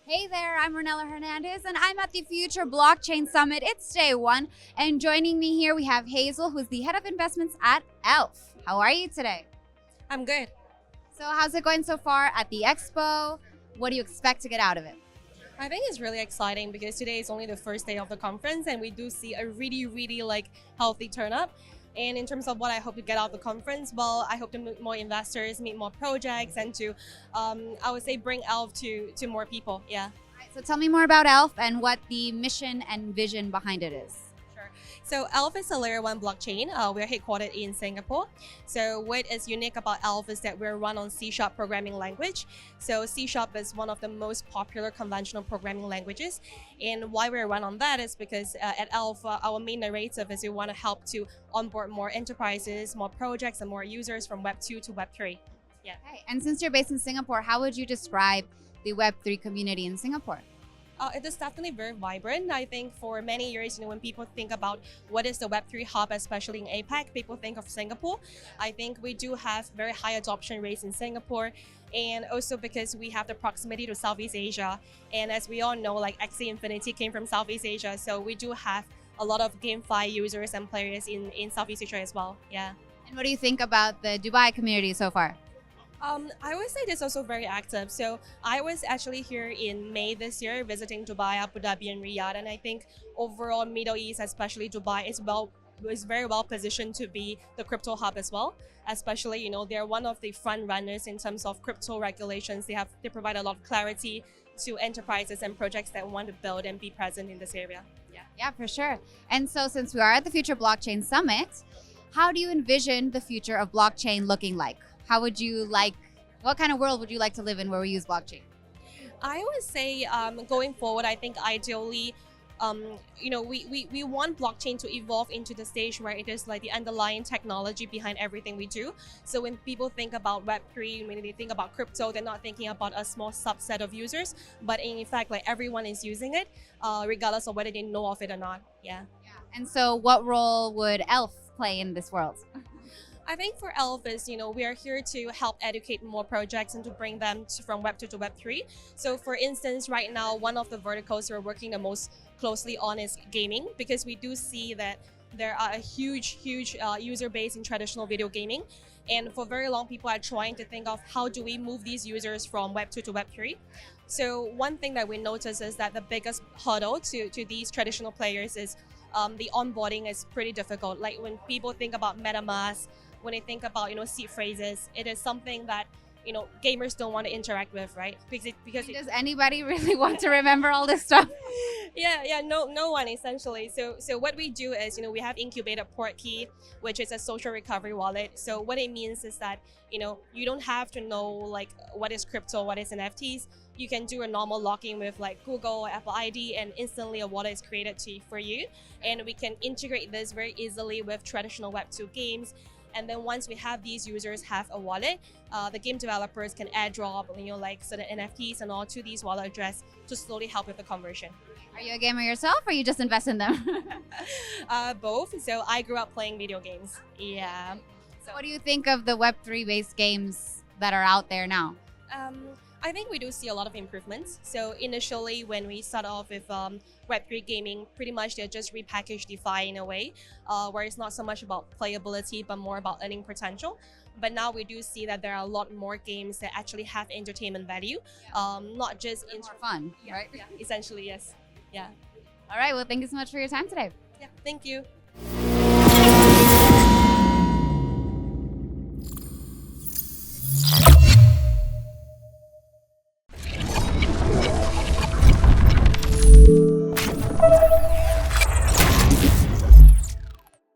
Hey there, I'm Ornella Hernandez, and I'm at the Future Blockchain Summit. It's day one, and joining me here we have Hazel, who's the head of investments at AELF. How are you today? I'm good. So how's it going so far at the expo? What do you expect to get out of it? I think it's really exciting because today is only the first day of the conference and we do see a really healthy turn up. And in terms of what I hope to get out of the conference, well, I hope to meet more investors, meet more projects, and to, I would say, bring ELF to more people. Yeah. All right, so tell me more about AELF and what the mission and vision behind it is. Sure. So ELF is a layer 1 blockchain. We're headquartered in Singapore. So what is unique about ELF is that we're run on C# programming language. So C# is one of the most popular conventional programming languages. And why we're run on that is because at ELF, our main narrative is we want to help to onboard more enterprises, more projects, and more users from Web 2 to Web 3. Yeah. Okay. And since you're based in Singapore, how would you describe the Web3 community in Singapore? It is definitely very vibrant. I think for many years, when people think about what is the Web3 hub, especially in APAC, people think of Singapore. I think we do have very high adoption rates in Singapore, and also because we have the proximity to Southeast Asia. And as we all know, like Axie Infinity came from Southeast Asia, so we do have a lot of GameFi users and players in Southeast Asia as well. Yeah. And what do you think about the Dubai community so far? I would say it's also very active. So I was actually here in May this year visiting Dubai, Abu Dhabi, and Riyadh, and I think overall Middle East, especially Dubai, is very well positioned to be the crypto hub as well. Especially, they're one of the front runners in terms of crypto regulations. They provide a lot of clarity to enterprises and projects that want to build and be present in this area. Yeah, for sure. And so since we are at the Future Blockchain Summit, how do you envision the future of blockchain looking like? What kind of world would you like to live in where we use blockchain? I would say going forward, I think ideally, we want blockchain to evolve into the stage where it is like the underlying technology behind everything we do. So when people think about Web3, when they think about crypto, they're not thinking about a small subset of users, but in fact, like everyone is using it, regardless of whether they know of it or not. Yeah. And so what role would ELF play in this world? I think for ELF is, we are here to help educate more projects and to bring them from Web 2 to Web 3. So for instance, right now, one of the verticals we're working the most closely on is gaming, because we do see that there are a huge user base in traditional video gaming. And for very long, people are trying to think of how do we move these users from Web 2 to Web 3. So one thing that we notice is that the biggest hurdle to these traditional players is the onboarding is pretty difficult. Like when people think about MetaMask, when they think about seed phrases, it is something that gamers don't want to interact with, right? Because does anybody really want to remember all this stuff? No one essentially. So what we do is we have incubated Portkey, which is a social recovery wallet. So what it means is that you don't have to know like what is crypto, what is NFTs. You can do a normal login with like Google or Apple ID, and instantly a wallet is created for you. And we can integrate this very easily with traditional Web 2 games. And then once we have these users have a wallet, the game developers can airdrop, like certain NFTs and all to these wallet address to slowly help with the conversion. Are you a gamer yourself, or you just invest in them? Both. So I grew up playing video games. Yeah. So what do you think of the Web3 based games that are out there now? I think we do see a lot of improvements. So initially, when we start off with Web3 gaming, pretty much they just repackaged DeFi in a way, where it's not so much about playability, but more about earning potential. But now we do see that there are a lot more games that actually have entertainment value, not just more fun, right? Yeah, essentially, yes. Yeah. All right. Well, thank you so much for your time today. Yeah, thank you.